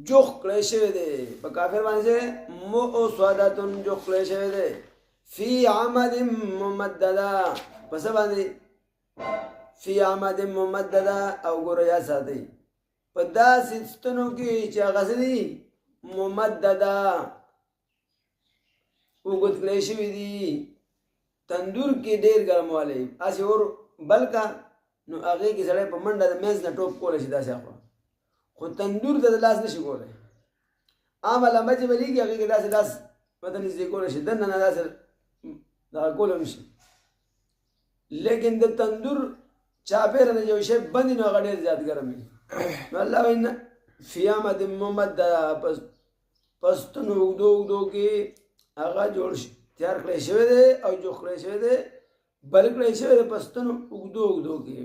جوخ کړی شوی دی په کافر باندې مؤصدة جوخ کړی شوی دی فی عمد ممدده پس باندې فی عمد ممدده او ګوره یا ساتئ په داسې ستنو کې چې هغه څه دي ممدده اوږد کړی شوي دي تندور کې ډېر ګرموالی هسې اور بل کا نو هغې کې سړی په منډه د منځ نه ټوپ کولی شي داسې اخوا خو تندور ته د لاس نه شي کولی عامه لمبه چې بلیږي هغې کې داسې لاس ورته نږدې کولی شي دننه نه داسې دغه کولی هم شي لیکن د تندور چاپېره نه یو شی بند وي نو هغه ډېر زیات ګرم وي نو الله وایي فی عمد ممدده پستونو اوږدو اوږدو کې هغه جوړ تیار کړی شوی دی او جوخ کړی شوی دی بل کړی شوی دی پستونو اوږدو اوږدو کې